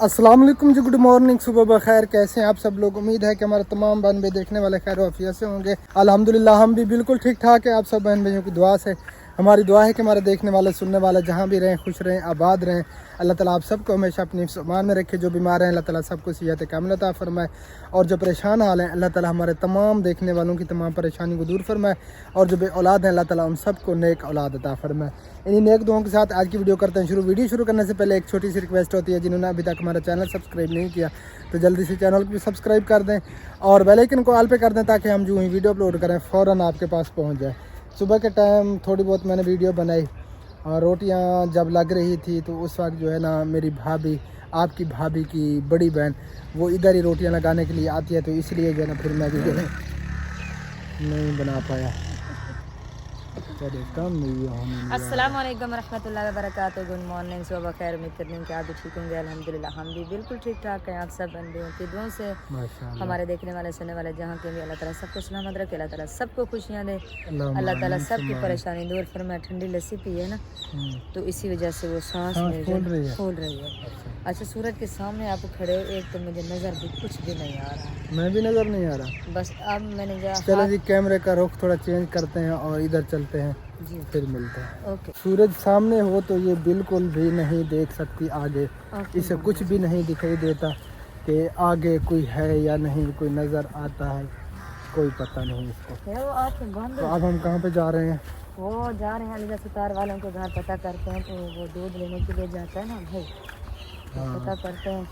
अस्सलाम वालेकुम जी, good morning, सुबह बखैर। कैसे हैं आप सब लोग? उम्मीद है कि हमारे तमाम बहन भाई देखने वाले खैर वाफियत से होंगे। अल्हम्दुलिल्लाह हम भी बिल्कुल ठीक ठाक है। आप सब बहन भाइयों की दुआ से हमारी दुआ है कि हमारे देखने वाले सुनने वाले जहाँ भी रहें खुश रहें, आबाद रहें। अल्लाह ताला आप सबको हमेशा अपनी मान में रखे। जो बीमार हैं अल्लाह ताला सबको सेहत कामिल अता फरमाए, और जो परेशान हाल हैं अल्लाह ताला हमारे तमाम देखने वालों की तमाम परेशानी को दूर फरमाए, और जो बे औलाद हैं अल्लाह ताला उन सबको नेक औलाद अता फरमाए। इन्हीं नेक दुआओं के साथ आज की वीडियो करते हैं शुरू। वीडियो शुरू करने से पहले एक छोटी सी रिक्वेस्ट होती है, जिन्होंने अभी तक हमारा चैनल सब्सक्राइब नहीं किया तो जल्दी से चैनल को भी सब्सक्राइब कर दें और बेल आइकन को ऑल पे कर दें, ताकि हम जो ही वीडियो अपलोड करें फ़ौरन आपके पास पहुंच जाए। सुबह के टाइम थोड़ी बहुत मैंने वीडियो बनाई और रोटियां जब लग रही थी तो उस वक्त जो है ना मेरी भाभी, आपकी भाभी की बड़ी बहन, वो इधर ही रोटियां लगाने के लिए आती है, तो इसलिए जो है ना फिर मैं वीडियो नहीं बना पाया। अस्सलाम वालेकुम रहमतुल्लाहि व बरकातहू। गुड मॉर्निंग, सुबह खैर। उम्मीद करती हूँ कि आप भी ठीक होंगे। अल्हम्दुलिल्लाह हम भी बिल्कुल ठीक ठाक हैं। आप सब बंदियों की दुआ से हमारे देखने वाले सुनने वाले जहाँ के भी अल्लाह ताला सबको सलामत रखे, अल्लाह ताला सबको खुशियाँ दे, अल्लाह ताला सबकी परेशानी दूर फरमाए। ठंडी लस्सी पी है ना, तो इसी वजह से वो सांस फूल रही है। अच्छा, सूरज के सामने आप खड़े हो, एक तो मुझे नज़र भी कुछ भी नहीं आ रहा। मैं भी नज़र नहीं आ रहा। बस अब मैंने चलो जी, कैमरे का रुख थोड़ा चेंज करते हैं और इधर चलते हैं जी, फिर मिलते हैं। ओके। सूरज सामने हो तो ये बिल्कुल भी नहीं देख सकती आगे, इसे कुछ भी नहीं दिखाई देता कि आगे कोई है या नहीं, कोई नज़र आता है, कोई पता नहीं इसको। वो आप तो अब हम कहाँ पे जा रहे हैं? वो जा रहे हैं अलीगढ़ सुतार वालों के घर, पता करते हैं। तो वो दूध लेने के लिए जाता है ना भाई, तो पता करते हैं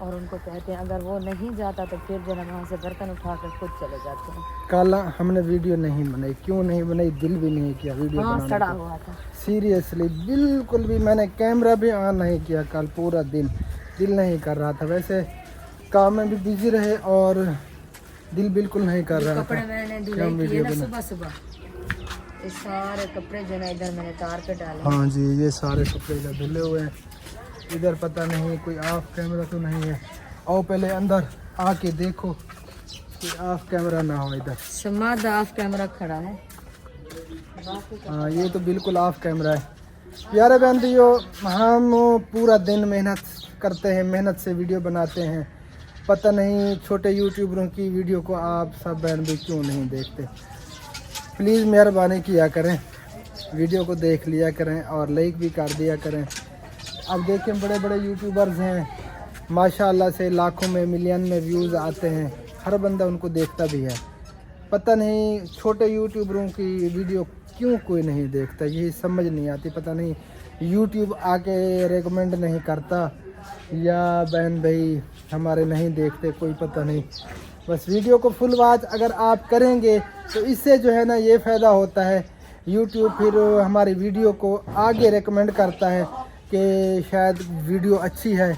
और उनको कहते हैं अगर वो नहीं जाता तो फिर जो है वहाँ से बर्तन उठा कर खुद चले जाते हैं। कल हमने वीडियो नहीं बनाई, क्यों नहीं बनाई? दिल भी नहीं किया वीडियो बनाने सड़ा का। हुआ था सीरियसली बिल्कुल भी मैंने कैमरा भी ऑन नहीं किया कल, पूरा दिन दिल नहीं कर रहा था। वैसे काम में भी बिजी रहे और दिल बिल्कुल नहीं कर रहा था। कपड़े मैंने धुलाई किए ना सुबह सुबह, ये सारे कपड़े जो है इधर मैंने तार पे डाले। हाँ जी, ये सारे कपड़े इधर धुले हुए हैं। इधर पता नहीं कोई ऑफ कैमरा तो नहीं है। आओ पहले अंदर आके देखो कि ऑफ कैमरा ना हो इधर। समाद ऑफ कैमरा खड़ा है। हाँ, ये तो बिल्कुल ऑफ कैमरा है। प्यारे बहन भाइयों, हम पूरा दिन मेहनत करते हैं, मेहनत से वीडियो बनाते हैं। पता नहीं छोटे यूट्यूबरों की वीडियो को आप सब बहन भाई क्यों नहीं देखते। प्लीज़ मेहरबानी किया करें, वीडियो को देख लिया करें और लाइक भी कर दिया करें। अब देखें बड़े बड़े यूट्यूबर्स हैं, माशाल्लाह से लाखों में मिलियन में व्यूज़ आते हैं, हर बंदा उनको देखता भी है। पता नहीं छोटे यूट्यूबरों की वीडियो क्यों कोई नहीं देखता, यही समझ नहीं आती। पता नहीं यूट्यूब आके रेकमेंड नहीं करता या बहन भाई हमारे नहीं देखते, कोई पता नहीं। बस वीडियो को फुल वॉच अगर आप करेंगे तो इससे जो है ना ये फ़ायदा होता है, यूट्यूब फिर हमारी वीडियो को आगे रेकमेंड करता है कि शायद वीडियो अच्छी है,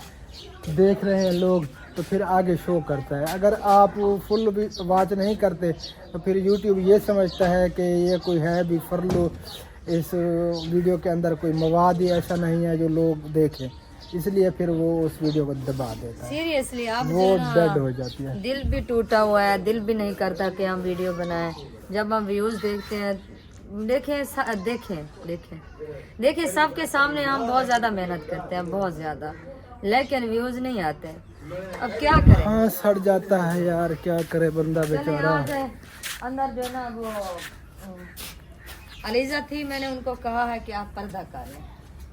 देख रहे हैं लोग, तो फिर आगे शो करता है। अगर आप फुल भी वॉच नहीं करते तो फिर यूट्यूब ये समझता है कि ये कोई है भी फरलो, इस वीडियो के अंदर कोई मवाद ही ऐसा नहीं है जो लोग देखें, इसलिए फिर वो उस वीडियो को दबा देता है। सीरियसली आप वो डेड हो जाती है। दिल भी टूटा हुआ है, दिल भी नहीं करता कि हम वीडियो बनाएं। जब हम व्यूज देखते हैं, देखें सबके सामने हम बहुत ज्यादा मेहनत करते हैं, बहुत ज्यादा, लेकिन व्यूज नहीं आते। अब क्या करें? हाँ, सड़ जाता है यार, क्या करे बंदा बेचारा। अंदर जो ना वो अलीजा थी, मैंने उनको कहा है कि आप पर्दा कर लें,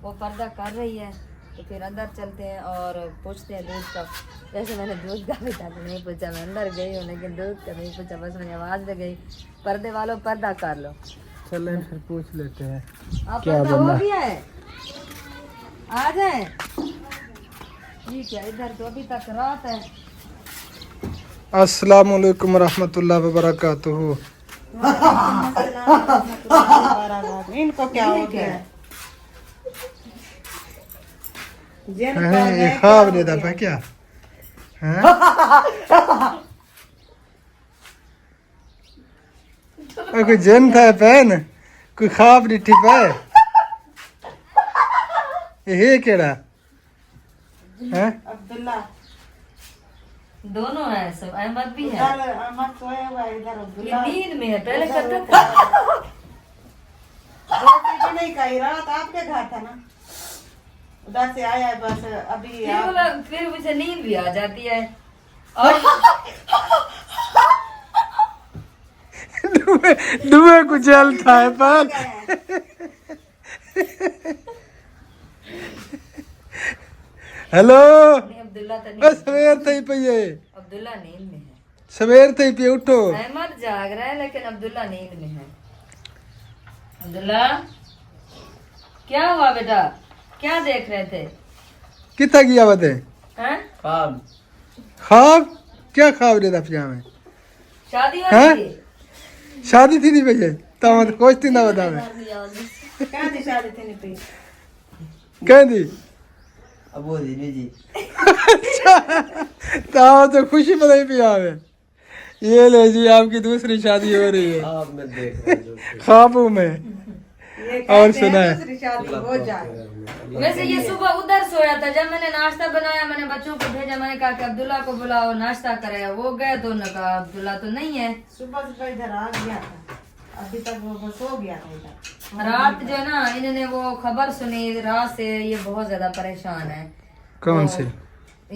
वो पर्दा कर रही है। तो फिर अंदर चलते हैं और पूछते हैं दूध का। वैसे मैंने दूध का भी तक नहीं पूछा, मैं अंदर गई हूँ लेकिन दूध का नहीं पूछा, बस मैंने आवाज़ दे गई पर्दे वालों पर्दा कर लो। चलें फिर पूछ लेते हैं आप क्या पर्दा बंदा हो गया है, आ जाए। ठीक है, इधर तो अभी तक रात है। अस्सलाम वालेकुम रहमतुल्लाहि व बरकातुहू। इनको क्या हो गया? ये ख्वाब देता था क्या? हैं? कोई जन था पैन, कोई ख्वाब डिठी पे ये केड़ा है? अब्दुल्ला दोनों है, सब अहमद भी है। अहमद सोया हुआ है, इधर ये अब्दुल्ला। नींद में है, पहले करता था। रोटी भी नहीं खाई, रात आपके घर था ना, उधर से आया है बस अभी आप फिर मुझे नींद भी आ जाती है और दुबे को चलता है पर हेलो अब्दुल्ला तो नहीं, सवेर थई पई अब्दुल्ला नींद में है। सवेर थई पे उठो अहमद जाग रहा है लेकिन अब्दुल्ला नींद में है। अब्दुल्ला क्या हुआ बेटा, क्या देख रहे थे? कितना किया बते हैं? ख्वाब क्या ख्वाब रहता पिया में शादी हो हैं? रही है? शादी थी नहीं भैया तो मत कोई ना बता मैं क्या थी शादी थी नहीं पे कह दी अब वो दीदी जी तो खुशी बताई पिया में ये ले जी आपकी दूसरी शादी हो रही है आप मैं देख रहा हूँ ख्वाबों में ये और कहते सुना हैं है दूसरी शादी हो जाए। वैसे ये सुबह उधर सोया था, जब मैंने नाश्ता बनाया मैंने बच्चों को भेजा, मैंने कहा कि अब्दुल्ला को बुलाओ नाश्ता करे, वो गए तो उन्होंने कहा अब्दुल्ला तो नहीं है। सुबह सुबह इधर आ गया था, अभी तक वो बस हो गया था इधर। रात जो है ना इन्होंने वो खबर सुनी रात से, ये बहुत ज्यादा परेशान है। कौन से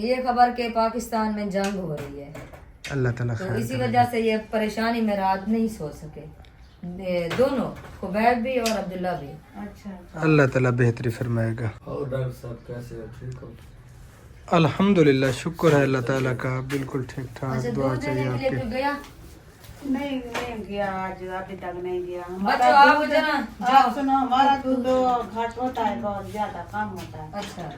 ये खबर के पाकिस्तान में जंग हो रही है, अल्लाह ताला तो खैर इसी वजह से ये परेशानी में रात नहीं सो सके, दोनों खुबैब भी और अब्दुल्ला भी। अच्छा अल्लाह ताला बेहतरी फरमाएगा। और डॉक्टर साहब कैसे हो, ठीक हो? अल्हम्दुलिल्लाह शुक्र है अल्लाह ताला का, बिल्कुल ठीक ठाक। अच्छा दुआ दूध देने चाहिए के लिए आपकी। फिर गया नहीं गया आज, अभी तक नहीं गया। बच्चों आप जना आप सुनो, हमारा दूध घट होता है, बहुत ज्यादा कम होता है अच्छा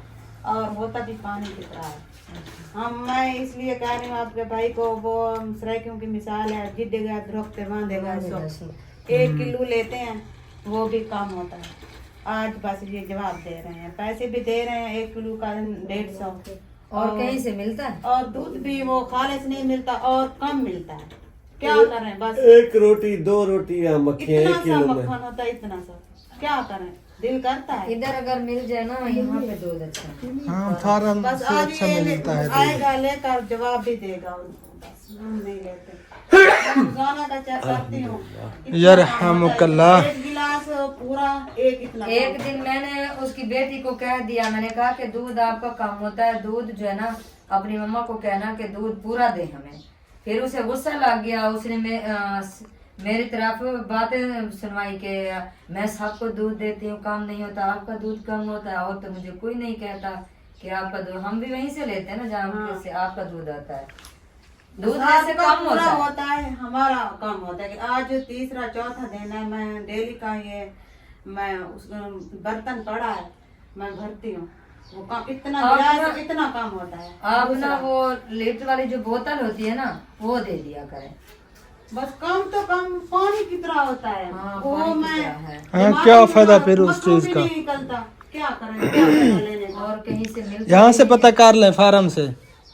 और होता भी पानी की तरह है। मैं इसलिए कह रही हूँ आपके भाई को, वो सराइकियों की मिसाल है, जिद्देगा धोखते बांधेगा सो 1 किलो लेते हैं वो भी कम होता है। आज बस ये जवाब दे रहे हैं, पैसे भी दे रहे हैं 1 किलो का 150 और कहीं से मिलता है? और दूध भी वो खालिश नहीं मिलता और कम मिलता है। क्या करें बस, एक रोटी 2 रोटी या मक्खियाँ इतना 1 सा किलो में। मक्खन होता है, इतना सा क्या करें, दिल करता है। इधर अगर मिल जाए ना यहाँ पे दूध अच्छा है। हाँ फार्म बस से आज अच्छा ये मिलता है दूध। आएगा लेकर जवाब भी देगा उनको, बस हम नहीं लेते। रोजाना का चाय करती हूँ, इतना यार काम हम होता है। कल्ला 1 गिलास पूरा एक इतना एक दिन मैंने उसकी बेटी को कह दिया, मैंने कहा कि दूध आपका कम होता है, दूध जो है ना अपनी मम्मा को कहना कि दूध पूरा दे हमें। फिर उसे गुस्सा लग गया, उसने मेरी तरफ बातें सुनवाई कि मैं सबको दूध देती हूँ, काम नहीं होता, आपका दूध कम होता है, और तो मुझे कोई नहीं कहता कि आपका दूध, हम भी वहीं से लेते हैं ना जहाँ से आपका दूध आता है, दूध ऐसे आपका कम पूरा होता है। होता है, हमारा कम होता है। आज तीसरा चौथा दिन है, मैं डेली का ये मैं उस बर्तन पड़ा है मैं भरती हूँ, वो कम इतना आप गिलास ना- इतना कम होता है। आप ना दूसरा, वो लीटर वाली जो बोतल होती है ना वो दे दिया करें। बस कम तो कम पानी की तरह होता है हाँ, वो पानी की मैं तरह है। हाँ, दिमाग क्या में फायदा तो फिर उस मसरूम चीज भी का? नहीं निकलता, क्या करें, क्या फायदा लेने का। और कहीं से मिलता यहाँ से नहीं है। पता कर लें फार्म से।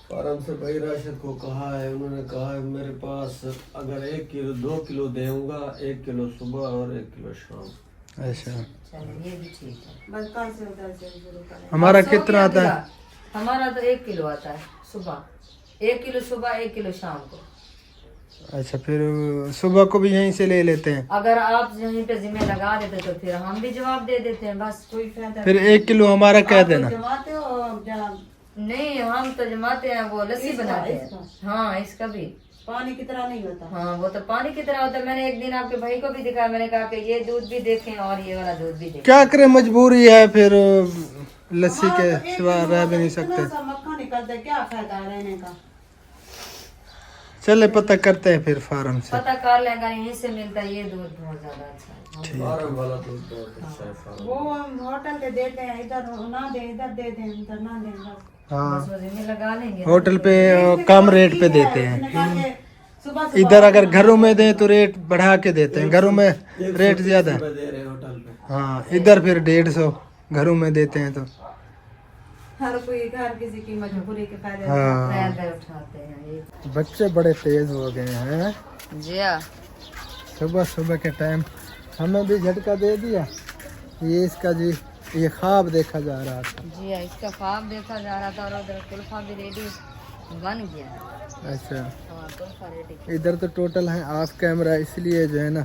फार्म से भाई राशिद को कहा है, उन्होंने कहा है मेरे पास अगर 1 किलो 2 किलो दूंगा, 1 किलो सुबह और 1 किलो शाम। अच्छा चलो ये भी ठीक है। बस कल से उधर से शुरू करें। हमारा सौ कितना क्या आता है? दिया? हमारा तो 1 किलो आता है सुबह, 1 किलो सुबह 1 किलो शाम को। अच्छा फिर सुबह को भी यहीं से ले लेते हैं, अगर आप यहीं पे जिम्मे लगा देते तो फिर हम भी जवाब दे देते हैं, बस कोई फायदा फिर 1 किलो हमारा कह आप देना। जमाते हो जरा नहीं। हम तो जमाते हैं, वो लस्सी इसका- बनाते हैं। इसका। हाँ इसका भी, पानी की तरह नहीं होता। हाँ वो तो पानी की तरह होता है। मैंने एक दिन आपके भाई को भी दिखाया, मैंने कहा कि ये दूध भी देखें और ये वाला दूध भी देखें। क्या करें, मजबूरी है, फिर लस्सी हमारा के तो एक सिवा दिन रह भी नहीं इतना सकते। सा मक्खन निकलता है, क्या फायदा रहने का। चले पता करते हैं फिर फार्म से। पता कर लेगा, यहीं से मिलता है, ये दूध बहुत ज्यादा अच्छा है। फार्म वाला दूध बहुत अच्छा है। फार्म वो हम होटल के देते हैं, इधर ना दे, इधर दे दें, इधर ना दें, बस। हाँ बस वो जिम्मे लगा लेंगे। होटल पे कम रेट पे देते हैं, उसने कहा कि सुबह सुबह इधर अगर घरों में दें तो रेट बढ़ा के देते हैं, घरों में रेट ज्यादा है। रुपए दे रहे हैं होटल पे। हाँ इधर फिर 150 घरों में देते हैं तो। हर कोई घर किसी की मजबूरी के फायदे हाँ फायदा उठाते हैं ये। बच्चे बड़े तेज हो गए हैं, जी हाँ। सुबह सुबह के टाइम हमें भी झटका दे दिया। ये इसका जी ये ख्वाब देखा जा रहा था। जी हाँ, इसका ख्वाब देखा जा रहा था और उधर कुल्फा भी रेडी बन गया है। अच्छा हाँ कुल्फा रेडी। इधर तो टोटल है ऑफ कैमरा, इसलिए जो है ना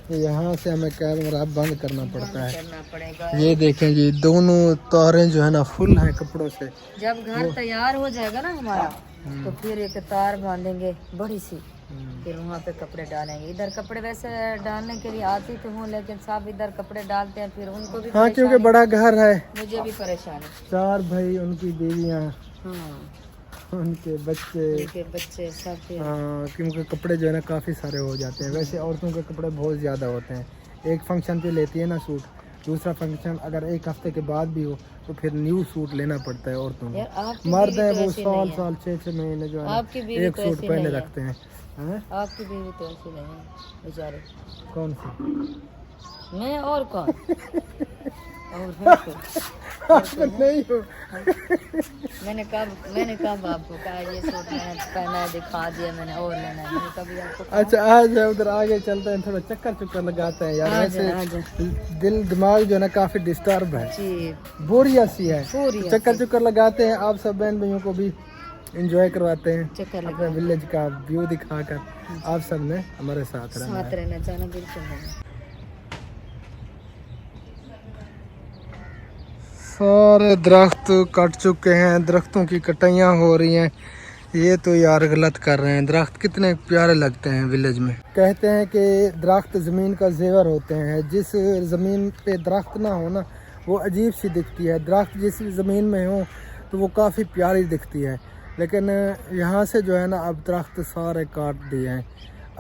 यहाँ से हमें कैमरा बंद करना पड़ता है। करना पड़ेगा। ये देखें जी, दोनों तारें जो है ना फुल है कपड़ों से। जब घर तैयार हो जाएगा ना हमारा, तो फिर एक तार बांधेंगे बड़ी सी, फिर वहाँ पे कपड़े डालेंगे। इधर कपड़े वैसे डालने के लिए आती तो हूँ, लेकिन सब इधर कपड़े डालते हैं, फिर उनको भी हाँ, क्योंकि बड़ा घर है, मुझे भी परेशानी। 4 भाई, उनकी बीवियाँ, हाँ, उनके बच्चे, उनके बच्चे सब फिर। हाँ, क्योंकि कपड़े जो है ना काफ़ी सारे हो जाते हैं। वैसे औरतों के कपड़े बहुत ज़्यादा होते हैं। एक फंक्शन पे लेती है ना सूट, दूसरा फंक्शन अगर एक हफ्ते के बाद भी हो तो फिर न्यू सूट लेना पड़ता है औरतों को। यार आपकी मर्द है बीवी तो वो ऐसी साल नहीं है। साल 6-6 महीने जो है आपकी ना बीवी एक तो सूट ऐसी पहने नहीं है। रखते हैं। हैं? आपकी बीवी तो ऐसी नहीं है बेचारे। कौन सी? मैं और कौन? और है कोई? नहीं हो। मैंने कब आपको कहा ये सूट मैंने पहना है, दिखा दिया मैंने और लेना है? मैंने कभी आपको कहा? अच्छा, आज उधर आगे चलते हैं, थोड़ा चक्कर लगाते हैं यार। वैसे दिल दिमाग जो है ना काफी डिस्टर्ब है, जी, बोरियत सी है। बोरियत चक्कर लगाते हैं, आप सब बहन भाइयों को भी एंजॉय करवाते हैं, चक्कर अपने विलेज का व्यू दिखाकर। आप सब ने हमारे साथ रहना साथ है। रहना चाहना बिल्कुल नहीं। सारे दरख्त कट चुके हैं, दरख्तों की कटाइयाँ हो रही हैं। ये तो यार गलत कर रहे हैं। दरख्त कितने प्यारे लगते हैं विलेज में। कहते हैं कि दरख्त ज़मीन का जेवर होते हैं। जिस ज़मीन पे दरख्त ना हो ना, वो अजीब सी दिखती है। दरख्त जिस ज़मीन में हो तो वो काफ़ी प्यारी दिखती है। लेकिन यहाँ से जो है ना अब दरख्त सारे काट दिए हैं।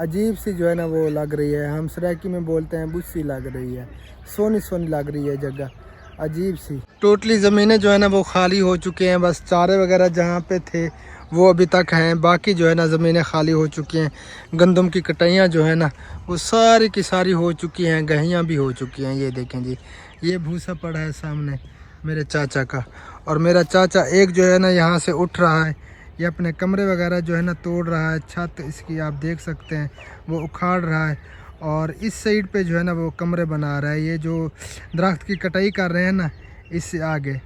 अजीब सी जो है ना वो लग रही है, हम सराइकी में बोलते हैं बुस्सी लग रही है, सोनी सोनी लग रही है जगह, अजीब सी। टोटली ज़मीनें जो है ना वो खाली हो चुके हैं। बस चारे वगैरह जहाँ पे थे वो अभी तक हैं, बाकी जो है ना ज़मीनें खाली हो चुकी हैं। गंदम की कटाइयाँ जो है ना वो सारी की सारी हो चुकी हैं, गहियाँ भी हो चुकी हैं। ये देखें जी, ये भूसा पड़ा है सामने मेरे चाचा का, और मेरा चाचा एक जो है ना यहाँ से उठ रहा है, ये अपने कमरे वगैरह जो है ना तोड़ रहा है। छत इसकी आप देख सकते हैं वो उखाड़ रहा है, और इस साइड पे जो है ना वो कमरे बना रहा है। ये जो दरख्त की कटाई कर रहे हैं ना, इससे आगे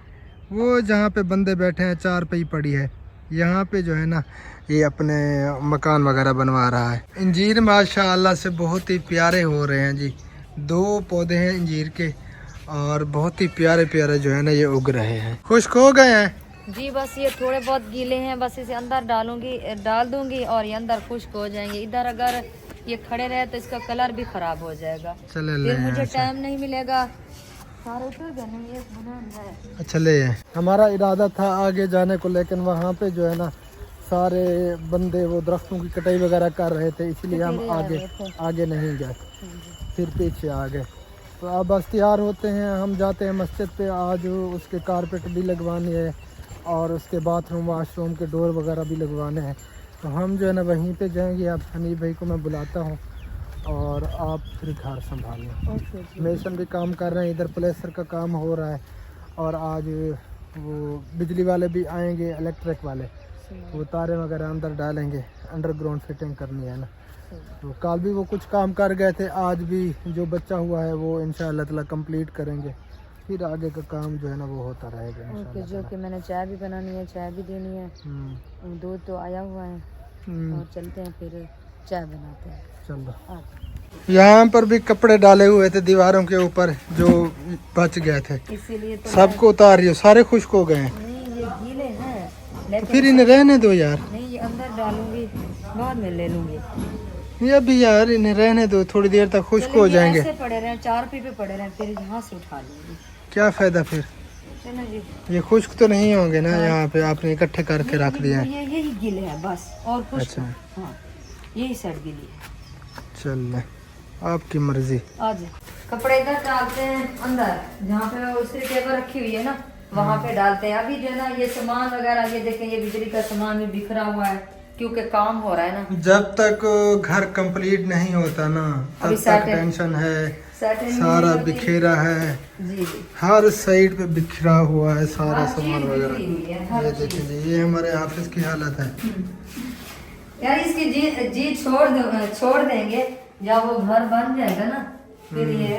वो जहाँ पे बंदे बैठे हैं, चारपाई पड़ी है, यहाँ पे जो है ना ये अपने मकान वगैरह बनवा रहा है। इंजीर माशाल्लाह से बहुत ही प्यारे हो रहे हैं जी। 2 पौधे हैं इंजीर के, और बहुत ही प्यारे प्यारे जो है ना ये उग रहे हैं। खुश्क हो गए हैं जी, बस ये थोड़े बहुत गीले हैं, बस इसे अंदर डाल दूंगी और ये अंदर खुश्क हो जाएंगे। इधर अगर ये खड़े रहे तो इसका कलर भी खराब हो जाएगा, चले फिर ले मुझे टाइम नहीं मिलेगा। सारे उतर गए नहीं, एक बना है। अच्छा ले। हमारा इरादा था आगे जाने को, लेकिन वहाँ पे जो है ना सारे बंदे वो दरख्तों की कटाई वगैरह कर रहे थे, इसलिए हम आगे नहीं गए, फिर पीछे आ गए। तो अब बस तैयार होते हैं, हम जाते हैं मस्जिद पे। आज उसके कारपेट भी लगवानी है और उसके बाथरूम वाशरूम के डोर वगैरह भी लगवाने हैं। तो हम जो है ना वहीं पे जाएंगे। अब हनीफ भाई को मैं बुलाता हूँ और आप फिर घर संभालें। मेसन भी काम कर रहे हैं, इधर प्लेस्टर का काम हो रहा है, और आज वो बिजली वाले भी आएंगे, इलेक्ट्रिक वाले, वो तारे वगैरह अंदर डालेंगे, अंडरग्राउंड फिटिंग करनी है ना। तो कल भी वो कुछ काम कर गए थे, आज भी जो बचा हुआ है वो इंशाअल्लाह ताला कंप्लीट करेंगे, फिर आगे का काम जो है ना वो होता रहेगा इंशाअल्लाह। जो कि मैंने चाय भी बनानी है, चाय भी देनी है, दूध तो आया हुआ है, और चलते हैं फिर चाय बनाते हैं। चलो। यहाँ पर भी कपड़े डाले हुए थे दीवारों के ऊपर जो बच गए थे, इसीलिए तो सबको उतार रही हो, सारे खुश्क हो गए हैं। नहीं, ये गीले हैं, तो लेकिन फिर इन्हें रहने दो यार। नहीं, ये अंदर डालूंगी, बाद में ले लूंगी। ये भी यार इन्हें रहने दो, थोड़ी देर तक खुश्क हो जाएंगे। ऐसे पड़े रहे, चारपाई पे पड़े रहे, फिर यहाँ से उठा लूंगी। क्या फायदा फिर, चलो जी। ये खुश्क तो नहीं होंगे ना, यहाँ पे आपने इकट्ठे करके रख दिए हैं। ये यही गीले है बस, और कुछ अच्छा। हाँ, यही साइड गीली है। चल आपकी मर्जी। आज कपड़े इधर डालते हैं अंदर, जहाँ पे उसकी टेबल रखी हुई है ना वहाँ पे डालते हैं। अभी जो है ना ये सामान वगैरह, ये देखें, ये बिजली का सामान भी बिखरा हुआ है क्योंकि काम हो रहा है ना। जब तक घर कंप्लीट नहीं होता ना तब तक टेंशन है, सारा बिखेरा है, जी जी, हर साइड पे बिखरा हुआ है सारा सामान वगैरह। ये देखिए जी, ये हमारे ऑफिस की हालत है यार। इसकी जी छोड़ देंगे, जब वो घर बन जाएगा ना, फिर ये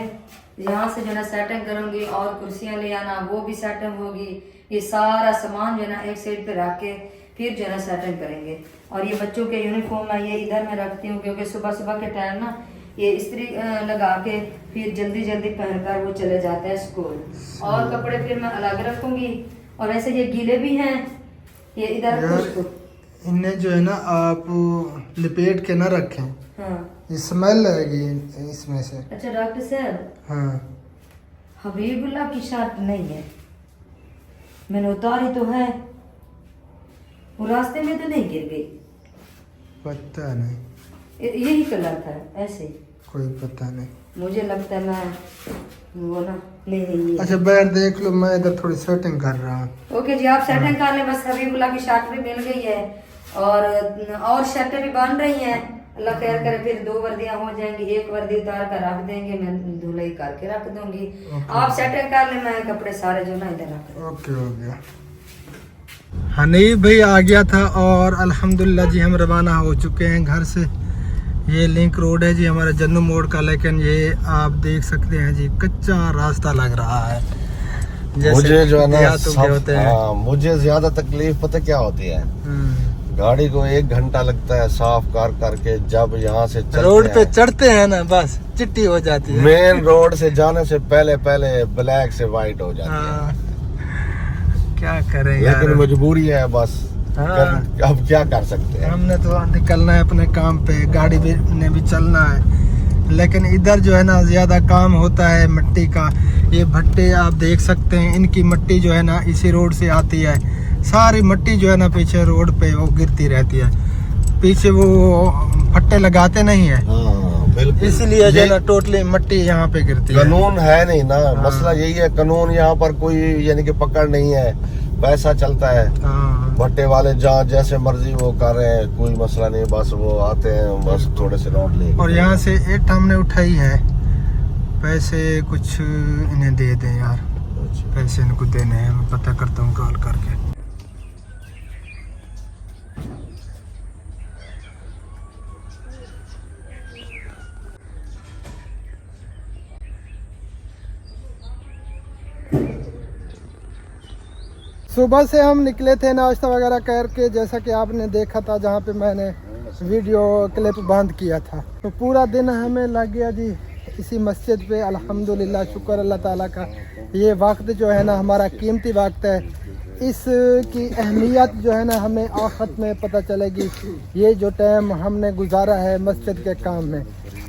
यहाँ से जो ना सेटिंग करूंगी, और कुर्सियाँ ले आना, वो भी सेटिंग होगी। ये सारा सामान जो है ना एक साइड पे रख के फिर जो है ना सेटिंग करेंगे। और ये बच्चों के यूनिफॉर्म है, ये इधर मैं रखती हूँ क्योंकि सुबह सुबह के टाइम ना ये इस्त्री लगा के फिर जल्दी जल्दी पहनकर वो चले जाते हैं स्कूल। और कपड़े फिर मैं अलग रखूंगी। और वैसे ये गीले भी हैं, ये इधर खुश्क। इन्हें जो है ना आप लिपेट के ना रखें, हाँ ये स्मेल आएगी इसमें से। अच्छा डॉक्टर साहब, हाँ हबीबुल्लाह की शर्ट नहीं है, मैंने उतारी तो है, वो रास्ते में तो नहीं गिर गई? पता नहीं, यही कलर था ऐसे, कोई पता नहीं। मुझे लगता है मैं वो ना नहीं ये। अच्छा बैठ देख लो, मैं इधर थोड़ी सेटिंग कर रहा हूँ। ओके जी, आप सेटिंग कर लें। बस हबीबुल्लाह की शर्ट भी मिल गई है और शर्टें भी बन रही हैं। अल्लाह खैर करे, फिर 2 वर्दियां हो जाएंगी, 1 वर्दी उतार कर रख देंगे, मैं धुलाई करके रख दूंगी। आप सेटिंग कर लें, मैं कपड़े सारे जो ना इधर रख दूं। ओके हो गया। हनीफ भाई आ गया था और अल्हम्दुलिल्लाह जी हम रवाना हो चुके हैं घर से। ये लिंक रोड है जी हमारा जन्नू मोड़ का, लेकिन ये आप देख सकते हैं जी कच्चा रास्ता लग रहा है। मुझे जो है ना होते हैं। हाँ, मुझे ज्यादा तकलीफ पता क्या होती है, गाड़ी को 1 घंटा लगता है साफ कर करके। जब यहाँ से रोड पे चढ़ते हैं ना, बस चिट्टी हो जाती है। मेन रोड से जाने से पहले पहले ब्लैक से वाइट हो जाती है। क्या करें यार, लेकिन मजबूरी है बस। हाँ। अब क्या कर सकते हैं, हमने तो निकलना है अपने काम पे, गाड़ी भी ने भी चलना है। लेकिन इधर जो है ना ज्यादा काम होता है मिट्टी का। ये भट्टे आप देख सकते हैं, इनकी मिट्टी जो है ना इसी रोड से आती है। सारी मिट्टी जो है ना पीछे रोड पे वो गिरती रहती है, पीछे वो फट्टे लगाते नहीं है। हाँ, बिल्कुल। इसलिए जो है ना टोटली मिट्टी यहाँ पे गिरती है। कानून है नहीं ना, हाँ। मसला यही है। कानून यहाँ पर कोई यानी कि पकड़ नहीं है, पैसा चलता है। हाँ। भट्टे वाले जहाँ जैसे मर्जी वो कर रहे हैं, कोई मसला नहीं। बस वो आते हैं, बस थोड़े से नोट ले। और यहाँ से ईंट हमने उठाई है, पैसे कुछ इन्हें दे दें यार, पैसे इनको देने हैं। मैं पता करता हूँ कॉल करके। सुबह से हम निकले थे नाश्ता वगैरह करके, जैसा कि आपने देखा था जहाँ पे मैंने वीडियो क्लिप बंद किया था। तो पूरा दिन हमें लग गया जी इसी मस्जिद पे। अल्हम्दुलिल्लाह, शुक्र अल्लाह ताला का। ये वक्त जो है ना हमारा कीमती वक्त है, इसकी अहमियत जो है ना हमें आखिरत में पता चलेगी। ये जो टाइम हमने गुजारा है मस्जिद के काम में,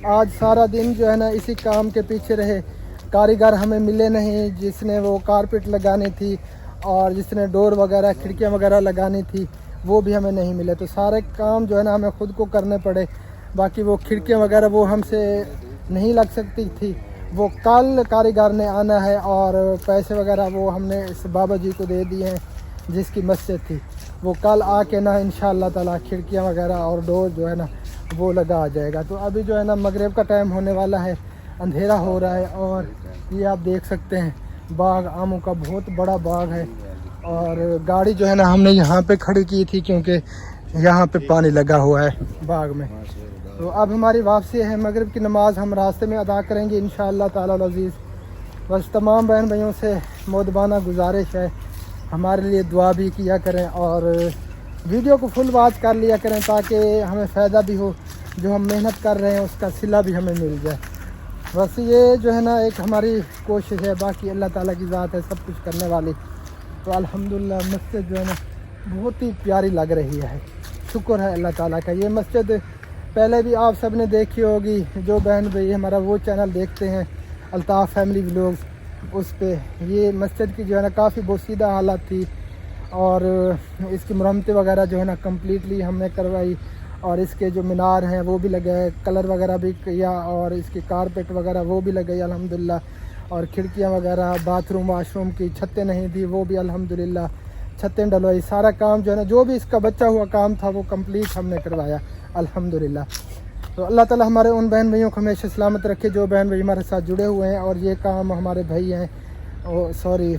आज सारा दिन जो है ना इसी काम के पीछे रहे। कारीगर हमें मिले नहीं, जिसने वो कारपेट लगानी थी और जिसने डोर वगैरह खिड़कियाँ वगैरह लगानी थी वो भी हमें नहीं मिले। तो सारे काम जो है ना हमें ख़ुद को करने पड़े। बाकी वो खिड़कियाँ वगैरह वो हमसे नहीं लग सकती थी, वो कल कारीगर ने आना है। और पैसे वगैरह वो हमने इस बाबा जी को दे दिए हैं जिसकी मस्जिद थी। वो कल आके ना इंशाअल्लाह ताला खिड़कियाँ वगैरह और डोर जो है ना वो लगा आ जाएगा। तो अभी जो है ना मगरिब का टाइम होने वाला है, अंधेरा हो रहा है। और ये आप देख सकते हैं बाग, आमों का बहुत बड़ा बाग है। और गाड़ी जो है ना हमने यहाँ पे खड़ी की थी क्योंकि यहाँ पे पानी लगा हुआ है बाग में। तो अब हमारी वापसी है, मगरिब की नमाज़ हम रास्ते में अदा करेंगे इंशाअल्लाह ताला अज़ीज़। बस तमाम बहन भाइयों से मोदबाना गुजारिश है, हमारे लिए दुआ भी किया करें और वीडियो को फुल वॉच कर लिया करें ताकि हमें फ़ायदा भी हो, जो हम मेहनत कर रहे हैं उसका सिला भी हमें मिल जाए। बस ये जो है ना एक हमारी कोशिश है, बाकी अल्लाह ताला की ज़ात है सब कुछ करने वाली। तो अल्हम्दुलिल्लाह मस्जिद जो है ना बहुत ही प्यारी लग रही है, शुक्र है अल्लाह ताला का। ये मस्जिद पहले भी आप सब ने देखी होगी, जो बहन भाई हमारा वो चैनल देखते हैं अल्ताफ़ फैमिली व्लॉग्स, उस पर ये मस्जिद की जो है ना काफ़ी बोसीदा हालत थी और इसकी मरम्मतें वगैरह जो है ना कम्प्लीटली हमने करवाई। और इसके जो मीनार हैं वो भी लगाए, कलर वगैरह भी किया और इसकी कारपेट वगैरह वो भी लगाई अल्हम्दुलिल्लाह। और खिड़कियां वगैरह, बाथरूम वाशरूम की छतें नहीं थी वो भी अल्हम्दुलिल्लाह छतें डलवाई। सारा काम जो है ना जो भी इसका बचा हुआ काम था वो कंप्लीट हमने करवाया अल्हम्दुलिल्लाह। तो अल्लाह ताला हमारे उन बहन भाइयों को हमेशा सलामत रखे जो बहन भाई हमारे साथ जुड़े हुए हैं। और ये काम हमारे भाई हैं, सॉरी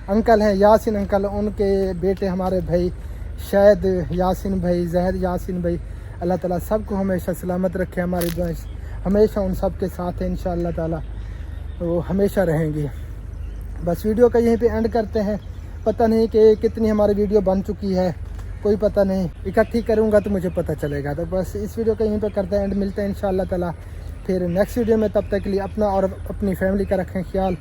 अंकल हैं, यासिन अंकल, उनके बेटे हमारे भाई शायद यासिन भाई, जहर यासिन भाई, अल्लाह ताला सबको हमेशा सलामत रखे। हमारी दुआएं हमेशा उन सब के साथ है इंशाअल्लाह ताला, तो हमेशा रहेंगी। बस वीडियो का यहीं पे एंड करते हैं। पता नहीं कि कितनी हमारी वीडियो बन चुकी है, कोई पता नहीं, इकट्ठी करूँगा तो मुझे पता चलेगा। तो बस इस वीडियो का यहीं पे करते हैं एंड, मिलते हैं इंशाअल्लाह ताला। फिर नेक्स्ट वीडियो में। तब तक के लिए अपना और अपनी फैमिली का रखें ख्याल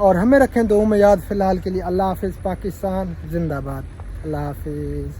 और हमें रखें दुआ में याद। फ़िलहाल के लिए अल्लाह हाफिज़। पाकिस्तान जिंदाबाद। अल्लाह हाफिज़।